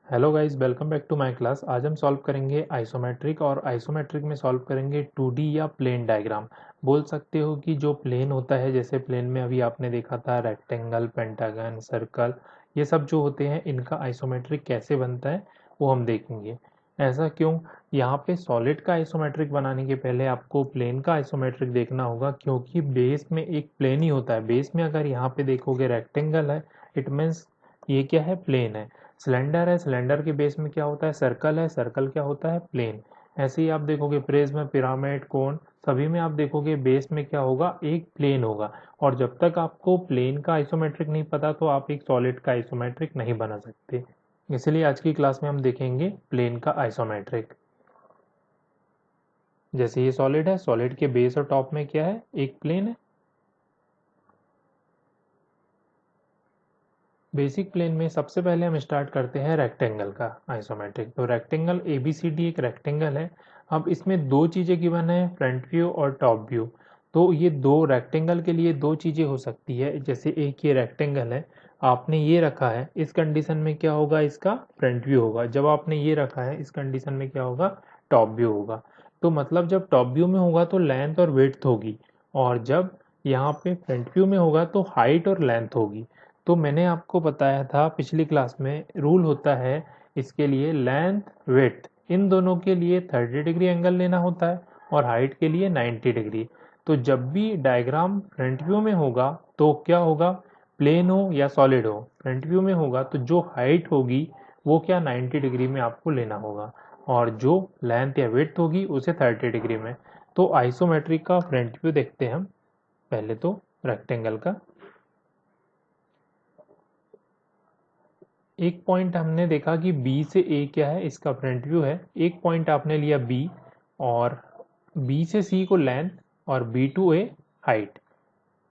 Hello guys, welcome back to my class. आज हम solve करेंगे आइसोमेट्रिक और आइसोमेट्रिक में सॉल्व करेंगे 2D या प्लेन डायग्राम। बोल सकते हो कि जो प्लेन होता है, जैसे प्लेन में अभी आपने देखा था रेक्टेंगल, पेंटागन, सर्कल, ये सब जो होते हैं इनका आइसोमेट्रिक कैसे बनता है वो हम देखेंगे। ऐसा क्यों? यहाँ पे सॉलिड का आइसोमेट्रिक बनाने के पहले आपको प्लेन का आइसोमेट्रिक देखना होगा, क्योंकि बेस में एक प्लेन ही होता है। बेस में अगर यहाँ पे देखोगे रेक्टेंगल है, इट मीन्स ये क्या है, प्लेन है। सिलेंडर है, सिलेंडर के बेस में क्या होता है, सर्कल है, सर्कल क्या होता है, प्लेन। ऐसे ही आप देखोगे प्रिज्म, पिरामिड, कोन, सभी में आप देखोगे बेस में क्या होगा, एक प्लेन होगा। और जब तक आपको प्लेन का आइसोमेट्रिक नहीं पता तो आप एक सॉलिड का आइसोमेट्रिक नहीं बना सकते। इसलिए आज की क्लास में हम देखेंगे प्लेन का आइसोमेट्रिक। जैसे ये सॉलिड है, सॉलिड के बेस और टॉप में क्या है, एक प्लेन है। बेसिक प्लेन में सबसे पहले हम स्टार्ट करते हैं रेक्टेंगल का आइसोमेट्रिक। तो रेक्टेंगल ABCD एक रेक्टेंगल है। अब इसमें दो चीज़ें गिवन है, फ्रंट व्यू और टॉप व्यू। तो ये दो रेक्टेंगल के लिए दो चीज़ें हो सकती है। जैसे एक ये रेक्टेंगल है, आपने ये रखा है, इस कंडीशन में क्या होगा, इसका फ्रंट व्यू होगा। जब आपने ये रखा है, इस कंडीशन में क्या होगा, टॉप व्यू होगा। तो मतलब जब टॉप व्यू में होगा तो लेंथ और विड्थ होगी, और जब यहाँ पे फ्रंट व्यू में होगा तो हाइट और लेंथ होगी। तो मैंने आपको बताया था पिछली क्लास में, रूल होता है इसके लिए लेंथ विड्थ इन दोनों के लिए 30 डिग्री एंगल लेना होता है, और हाइट के लिए 90 डिग्री। तो जब भी डायग्राम फ्रंट व्यू में होगा तो क्या होगा, प्लेन हो या सॉलिड हो, फ्रंट व्यू में होगा तो जो हाइट होगी वो क्या, 90 डिग्री में आपको लेना होगा, और जो लेंथ या विड्थ होगी उसे 30 डिग्री में। तो आइसोमेट्रिक का फ्रंट व्यू देखते हैं हम। पहले तो रेक्टेंगल का एक पॉइंट हमने देखा कि B से A क्या है, इसका फ्रंट व्यू है। एक पॉइंट आपने लिया B, और B से C को लेंथ, और B to A height.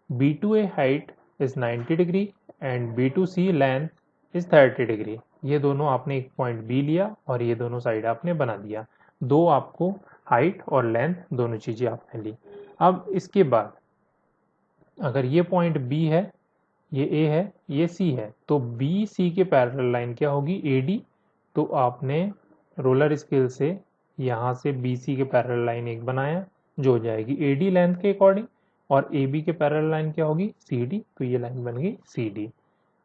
B to A height is 90 degree and B to C length is 30 degree. ये दोनों आपने एक पॉइंट B लिया और ये दोनों साइड आपने बना दिया। दो आपको हाइट और लेंथ दोनों चीजें आपने ली। अब इसके बाद अगर ये पॉइंट B है, ये A है, ये C है, तो BC के पैरेलल लाइन क्या होगी, AD। तो आपने रोलर स्केल से यहाँ से BC के पैरेलल लाइन एक बनाया, जो हो जाएगी AD लेंथ के अकॉर्डिंग, और AB के पैरेलल लाइन क्या होगी, CD। तो ये लाइन बन गई CD।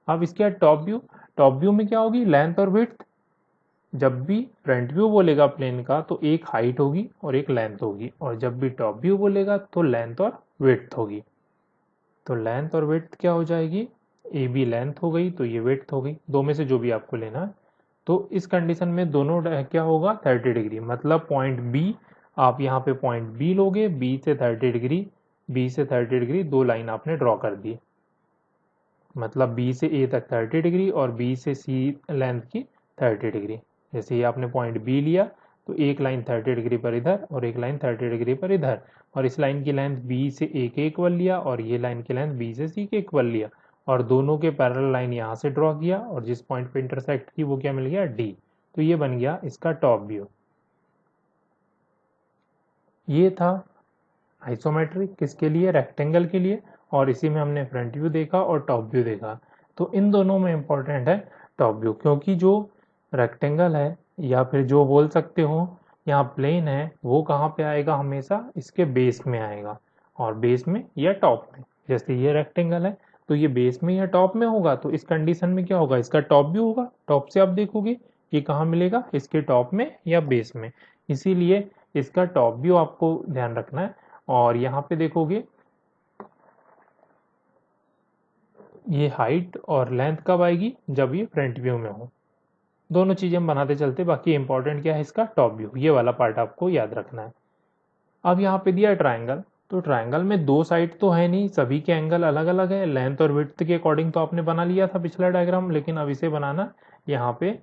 अब इसके बाद टॉप व्यू। टॉप व्यू में क्या होगी, लेंथ और विड्थ। जब भी फ्रंट व्यू बोलेगा प्लेन का तो एक हाइट होगी और एक लेंथ होगी, और जब भी टॉप व्यू बोलेगा तो लेंथ और विड्थ होगी। तो लेंथ और विड्थ क्या हो जाएगी, ए बी लेंथ हो गई तो ये विड्थ हो गई, दो में से जो भी आपको लेना है। तो इस कंडीशन में दोनों क्या होगा, 30 डिग्री। मतलब पॉइंट बी, आप यहाँ पे पॉइंट बी लोगे, बी से 30 डिग्री, बी से 30 डिग्री दो लाइन आपने ड्रॉ कर दी। मतलब बी से ए तक 30 डिग्री और बी से सी लेंथ की 30 डिग्री। जैसे ये आपने पॉइंट बी लिया तो एक लाइन 30 डिग्री पर इधर और एक लाइन 30 डिग्री पर इधर, और इस लाइन की लेंथ बी से ए के इक्वल लिया और ये लाइन की लेंथ बी से सी के इक्वल लिया, और दोनों के पैरेलल लाइन यहाँ से ड्रॉ किया और जिस पॉइंट पे इंटरसेक्ट की वो क्या मिल गया, डी। तो ये बन गया इसका टॉप व्यू। ये था आइसोमेट्रिक किसके लिए, रेक्टेंगल के लिए। और इसी में हमने फ्रंट व्यू देखा और टॉप व्यू देखा। तो इन दोनों में इंपॉर्टेंट है टॉप व्यू, क्योंकि जो रेक्टेंगल है, या फिर जो बोल सकते हो यहाँ प्लेन है, वो कहाँ पे आएगा, हमेशा इसके बेस में आएगा, और बेस में या टॉप में। जैसे ये रेक्टेंगल है तो ये बेस में या टॉप में होगा, तो इस कंडीशन में क्या होगा, इसका टॉप व्यू होगा। टॉप से आप देखोगे कि कहाँ मिलेगा, इसके टॉप में या बेस में। इसीलिए इसका टॉप व्यू आपको ध्यान रखना है। और यहाँ पे देखोगे ये हाइट और लेंथ कब आएगी, जब ये फ्रंट व्यू में हो। दोनों चीजें हम बनाते चलते, बाकी इंपॉर्टेंट क्या है, इसका टॉप व्यू, ये वाला पार्ट आपको याद रखना है। अब यहाँ पे दिया ट्राइंगल, तो ट्राइंगल में दो साइड तो है नहीं, सभी के एंगल अलग अलग है। लेंथ और विड्थ के अकॉर्डिंग तो आपने बना लिया था पिछला डायग्राम, लेकिन अब इसे बनाना यहाँ पे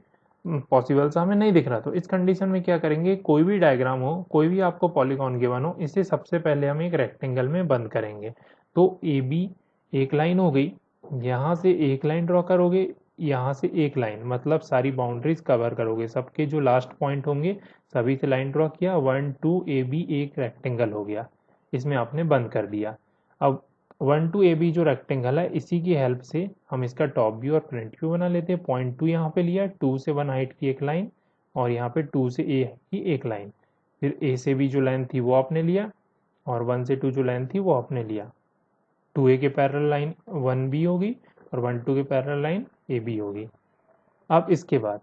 पॉसिबल सा हमें नहीं दिख रहा। तो इस कंडीशन में क्या करेंगे, कोई भी डायग्राम हो, कोई भी आपको पॉलीगॉन गिवन हो, इसे सबसे पहले हम एक रेक्टेंगल में बंद करेंगे। तो ए बी एक लाइन हो गई, यहाँ से एक लाइन ड्रॉ करोगे, यहाँ से एक लाइन, मतलब सारी बाउंड्रीज कवर करोगे, सबके जो लास्ट पॉइंट होंगे सभी से लाइन ड्रॉ किया, 1 2 ए बी एक रेक्टेंगल हो गया, इसमें आपने बंद कर दिया। अब 1 2 AB जो रेक्टेंगल है इसी की हेल्प से हम इसका टॉप व्यू और फ्रंट व्यू बना लेते हैं। पॉइंट 2 यहाँ पे लिया, 2 से 1 हाइट की एक लाइन और यहाँ पे 2 से A की एक लाइन, फिर A से B जो लाइन थी वो आपने लिया और 1 से 2 जो लाइन थी वो आपने लिया। 2A के पैरेलल लाइन 1B होगी और 1 2 के पैरेलल लाइन AB होगी। अब इसके बाद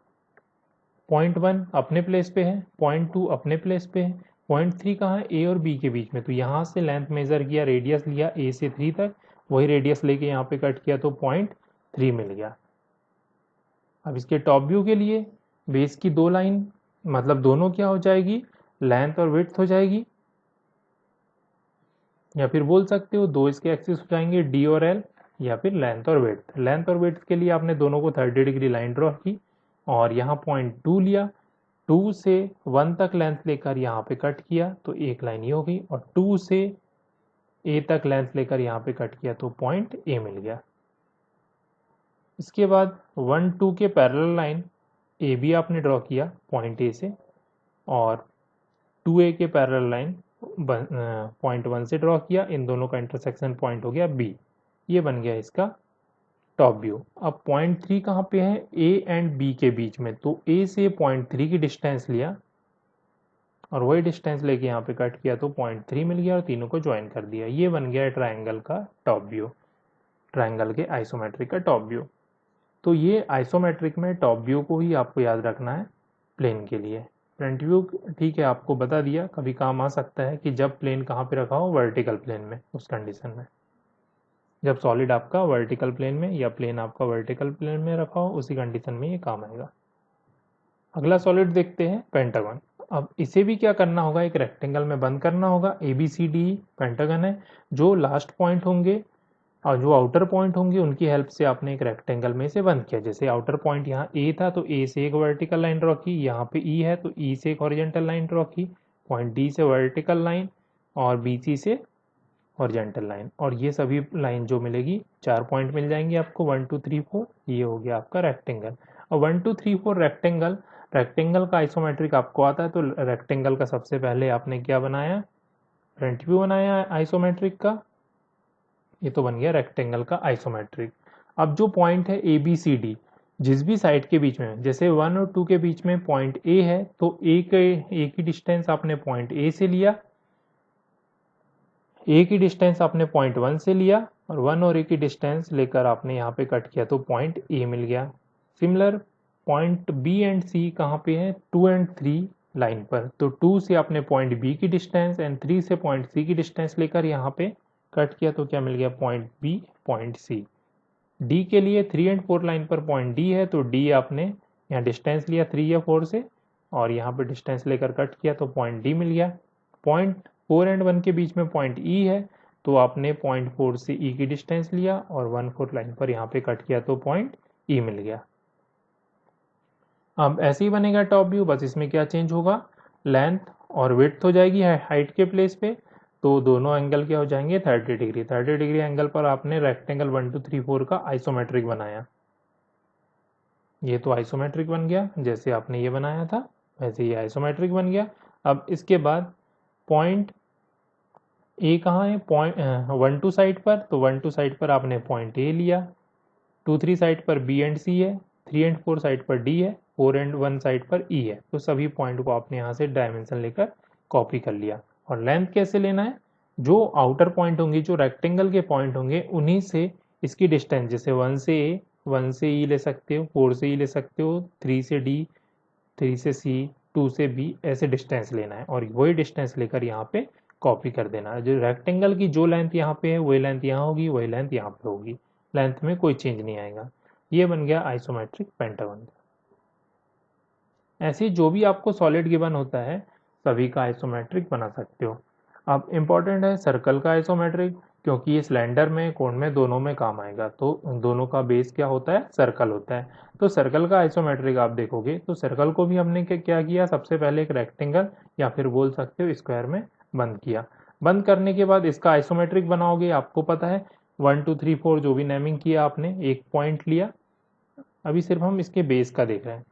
पॉइंट 1 अपने प्लेस पे है, पॉइंट 2 अपने प्लेस पे है, पॉइंट 3 कहाँ है, A और B के बीच में। तो यहाँ से लेंथ मेजर किया, रेडियस लिया A से 3 तक, वही रेडियस लेके यहाँ पे कट किया तो पॉइंट 3 मिल गया। अब इसके टॉप व्यू के लिए बेस की दो लाइन, मतलब दोनों क्या हो जाएगी, लेंथ और विड्थ हो जाएगी, या फिर बोल सकते हो दो इसके एक्सिस हो जाएंगे D और L, या फिर लेंथ और विड्थ। लेंथ और विड्थ के लिए आपने दोनों को 30 डिग्री लाइन ड्रॉ की और यहाँ पॉइंट 2 लिया, 2 से 1 तक लेंथ लेकर यहाँ पे कट किया तो एक लाइन ये हो गई, और 2 से A तक लेंथ लेकर यहाँ पे कट किया तो पॉइंट A मिल गया। इसके बाद 1 2 के पैरेलल लाइन ए बी आपने ड्रॉ किया पॉइंट ए से, और 2A के पैरेलल लाइन पॉइंट 1 से ड्रॉ किया, इन दोनों का इंटरसेक्शन पॉइंट हो गया B। ये बन गया इसका टॉप व्यू। अब पॉइंट 3 कहाँ पे है, A एंड B के बीच में, तो A से पॉइंट 3 की डिस्टेंस लिया और वही डिस्टेंस लेके यहाँ पे कट किया तो पॉइंट 3 मिल गया और तीनों को ज्वाइन कर दिया। ये बन गया ट्रायंगल का टॉप व्यू, ट्रायंगल के आइसोमेट्रिक का टॉप व्यू। तो ये आइसोमेट्रिक में टॉप व्यू को ही आपको याद रखना है प्लेन के लिए। फ्रंट व्यू ठीक है आपको बता दिया, कभी काम आ सकता है कि जब प्लेन कहाँ पे रखा हो, वर्टिकल प्लेन में, उस कंडीशन में जब सॉलिड आपका वर्टिकल प्लेन में या प्लेन आपका वर्टिकल प्लेन में रखा हो, उसी कंडीशन में ये काम आएगा। अगला सॉलिड देखते हैं, पेंटागन। अब इसे भी क्या करना होगा, एक रेक्टेंगल में बंद करना होगा। ABCD पेंटागन है, जो लास्ट पॉइंट होंगे और जो आउटर पॉइंट होंगे उनकी हेल्प से आपने एक रेक्टेंगल में से बंद किया। जैसे आउटर पॉइंट यहाँ A था तो A से एक वर्टिकल लाइन ड्रॉ की, यहाँ पे E है तो E से एक हॉरिजॉन्टल लाइन ड्रॉ की, पॉइंट D से वर्टिकल लाइन और BC से हॉरिजॉन्टल लाइन, और ये सभी लाइन जो मिलेगी 4 पॉइंट मिल जाएंगे आपको 1 2 3 4। ये हो गया आपका रेक्टेंगल। और 1 2 3 4 रेक्टेंगल, रेक्टेंगल का आइसोमेट्रिक आपको आता है, तो रेक्टेंगल का सबसे पहले आपने क्या बनाया, फ्रंट व्यू बनाया आइसोमेट्रिक का। ये तो बन गया रेक्टेंगल का आइसोमेट्रिक। अब जो पॉइंट है ABCD, जिस भी साइड के बीच में, जैसे 1 और 2 के बीच में पॉइंट A है तो A की डिस्टेंस आपने पॉइंट A से लिया, A की डिस्टेंस आपने पॉइंट 1 से लिया, और 1 और A की डिस्टेंस लेकर आपने यहाँ पे कट किया तो पॉइंट A मिल गया। Similar point B and C कहाँ पे है, 2 एंड 3 लाइन पर, तो 2 से आपने पॉइंट B की डिस्टेंस एंड 3 से पॉइंट C की डिस्टेंस लेकर यहाँ पे कट किया तो क्या मिल गया, point B point C। D के लिए 3 एंड 4 लाइन पर पॉइंट D है तो D आपने यहाँ डिस्टेंस लिया 3 या 4 से और यहाँ पे डिस्टेंस लेकर कट किया तो पॉइंट D मिल गया। पॉइंट 4 एंड 1 के बीच में पॉइंट E है तो आपने पॉइंट 4 से E की डिस्टेंस लिया और 1 4 लाइन पर यहाँ पे कट किया तो पॉइंट E मिल गया। अब ऐसे ही बनेगा टॉप व्यू, बस इसमें क्या चेंज होगा, लेंथ और विड्थ हो जाएगी हाइट के प्लेस पे, तो दोनों एंगल क्या हो जाएंगे 30 डिग्री। 30 डिग्री एंगल पर आपने रेक्टेंगल 1 2 3 4 का आइसोमेट्रिक बनाया। ये तो आइसोमेट्रिक बन गया, जैसे आपने ये बनाया था वैसे ये आइसोमेट्रिक बन गया। अब इसके बाद पॉइंट ए कहाँ है, पॉइंट 1 2 साइड पर, तो 1 2 साइड पर आपने पॉइंट ए लिया, 2 3 साइड पर B एंड C है, 3 एंड 4 साइड पर D है, 4 एंड 1 साइड पर E है, तो सभी पॉइंट को आपने यहाँ से डायमेंशन लेकर कॉपी कर लिया। और लेंथ कैसे लेना है, जो आउटर पॉइंट होंगे, जो रेक्टेंगल के पॉइंट होंगे, उन्हीं से इसकी डिस्टेंस, जैसे 1 से A, 1 से E ले सकते हो, 4 से E ले सकते हो, 3 से D, 3 से C, 2 से B, ऐसे डिस्टेंस लेना है और वही डिस्टेंस लेकर यहाँ पे कॉपी कर देना है। जो रेक्टेंगल की जो लेंथ यहाँ पे है वही लेंथ यहाँ होगी, वही लेंथ यहाँ पे होगी, लेंथ में कोई चेंज नहीं आएगा। ये बन गया आइसोमेट्रिक पेंटागन। ऐसे जो भी आपको सॉलिड गिवन होता है सभी का आइसोमेट्रिक बना सकते हो। अब इम्पॉर्टेंट है सर्कल का आइसोमेट्रिक, क्योंकि ये सिलेंडर में, कोण में, दोनों में काम आएगा, तो दोनों का बेस क्या होता है, सर्कल होता है। तो सर्कल का आइसोमेट्रिक आप देखोगे तो सर्कल को भी हमने क्या किया, सबसे पहले एक रेक्टेंगल या फिर बोल सकते हो स्क्वायर में बंद किया। बंद करने के बाद इसका आइसोमेट्रिक बनाओगे, आपको पता है 1 2 3 4 जो भी नेमिंग किया आपने, एक पॉइंट लिया, अभी सिर्फ हम इसके बेस का देख रहे हैं।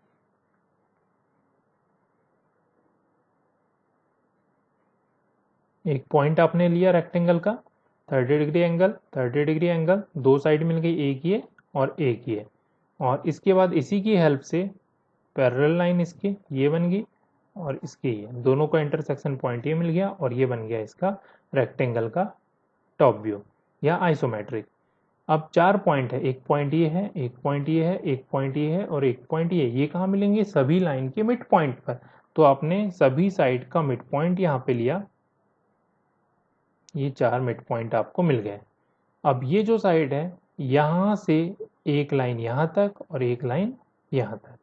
एक पॉइंट आपने लिया रेक्टेंगल का, 30 डिग्री एंगल, 30 डिग्री एंगल, दो साइड मिल गई, एक ये और एक ये। और इसके बाद इसी की हेल्प से पैरेलल लाइन इसके ये बन गई और इसके ये दोनों का इंटरसेक्शन पॉइंट ये मिल गया और ये बन गया इसका रेक्टेंगल का टॉप व्यू या आइसोमेट्रिक। अब 4 पॉइंट है, एक पॉइंट ये है, एक पॉइंट ये है, एक पॉइंट ये है और एक पॉइंट ये कहाँ मिलेंगे? सभी लाइन के मिड पॉइंट पर। तो आपने सभी साइड का मिड पॉइंट यहाँ पे लिया, ये 4 मिड पॉइंट आपको मिल गए। अब ये जो साइड है यहां से एक लाइन यहां तक और एक लाइन यहां तक,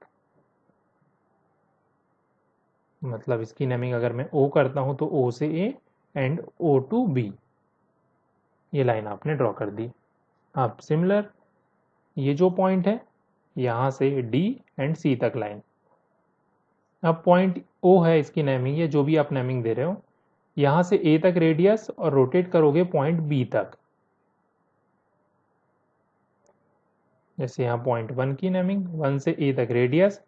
मतलब इसकी नेमिंग अगर मैं O करता हूं तो O से A and O to B, ये लाइन आपने ड्रॉ कर दी। अब सिमिलर ये जो पॉइंट है यहां से D एंड C तक लाइन। अब पॉइंट O है, इसकी नेमिंग है जो भी आप नेमिंग दे रहे हो, यहां से A तक रेडियस और रोटेट करोगे पॉइंट B तक। जैसे यहाँ पॉइंट 1 की नेमिंग, 1 से A तक रेडियस,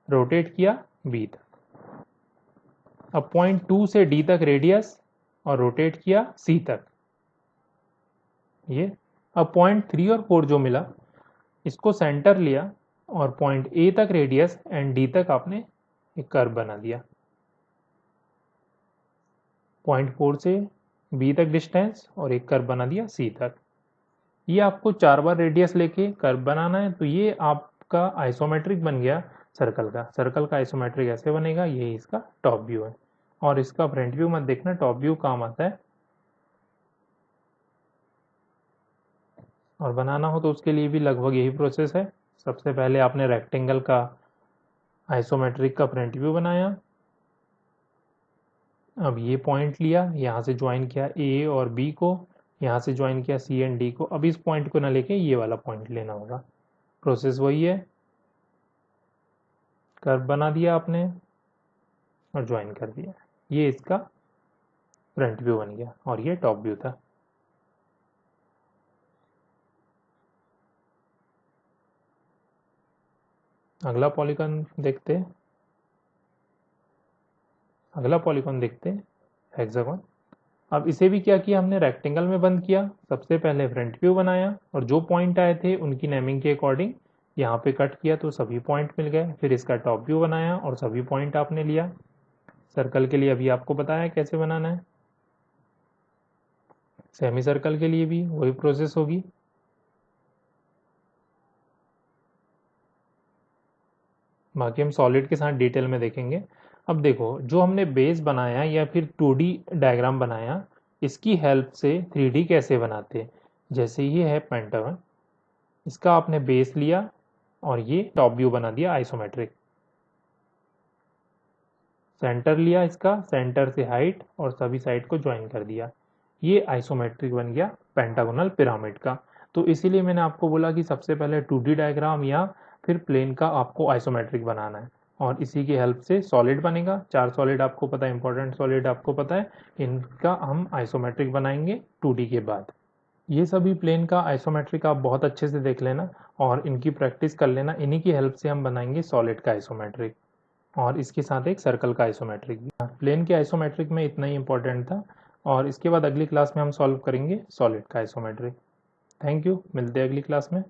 रोटेट किया B तक। अब पॉइंट 2 से D तक रेडियस और रोटेट किया C तक, ये। अब पॉइंट 3 और 4 जो मिला इसको सेंटर लिया और पॉइंट A तक रेडियस एंड D तक आपने एक कर्व बना दिया। पॉइंट 4 से B तक डिस्टेंस और एक कर्व बना दिया C तक। ये आपको 4 बार रेडियस लेके कर्व बनाना है, तो ये आपका आइसोमेट्रिक बन गया सर्कल का। सर्कल का आइसोमेट्रिक ऐसे बनेगा, ये इसका टॉप व्यू है। और इसका फ्रंट व्यू मत देखना, टॉप व्यू काम आता है। और बनाना हो तो उसके लिए भी लगभग यही प्रोसेस है। सबसे पहले आपने रेक्टेंगल का आइसोमेट्रिक का फ्रंट व्यू बनाया। अब ये पॉइंट लिया, यहाँ से ज्वाइन किया A और B को, यहाँ से ज्वाइन किया C एंड D को। अब इस पॉइंट को ना लेके ये वाला पॉइंट लेना होगा। प्रोसेस वही है, कर्व बना दिया आपने और ज्वाइन कर दिया। ये इसका फ्रंट व्यू बन गया और ये टॉप व्यू था। अगला पॉलीगॉन देखते हैं, अगला पॉलीगॉन देखते हैं, हेक्सागोन। अब इसे भी क्या किया हमने, रेक्टेंगल में बंद किया। सबसे पहले फ्रंट व्यू बनाया और जो पॉइंट आए थे उनकी नेमिंग के अकॉर्डिंग यहाँ पे कट किया तो सभी पॉइंट मिल गए। फिर इसका टॉप व्यू बनाया और सभी पॉइंट आपने लिया। सर्कल के लिए अभी आपको बताया कैसे बनाना है, सेमी सर्कल के लिए भी वही प्रोसेस होगी। बाकी हम सॉलिड के साथ डिटेल में देखेंगे। अब देखो, जो हमने बेस बनाया या फिर 2D डायग्राम बनाया, इसकी हेल्प से 3D कैसे बनाते हैं। जैसे ये है पेंटागन, इसका आपने बेस लिया और ये टॉप व्यू बना दिया आइसोमेट्रिक। सेंटर लिया इसका, सेंटर से हाइट और सभी साइड को ज्वाइन कर दिया। ये आइसोमेट्रिक बन गया पेंटागोनल पिरामिड का। तो इसीलिए मैंने आपको बोला कि सबसे पहले 2D डायग्राम या फिर प्लेन का आपको आइसोमेट्रिक बनाना है और इसी की हेल्प से सॉलिड बनेगा। 4 सॉलिड आपको पता है, इंपॉर्टेंट सॉलिड आपको पता है, इनका हम आइसोमेट्रिक बनाएंगे 2D के बाद। ये सभी प्लेन का आइसोमेट्रिक आप बहुत अच्छे से देख लेना और इनकी प्रैक्टिस कर लेना। इन्हीं की हेल्प से हम बनाएंगे सॉलिड का आइसोमेट्रिक और इसके साथ एक सर्कल का आइसोमेट्रिक भी। प्लेन के आइसोमेट्रिक में इतना ही इंपॉर्टेंट था और इसके बाद अगली क्लास में हम सॉल्व करेंगे सॉलिड का आइसोमेट्रिक। थैंक यू, मिलते हैं अगली क्लास में।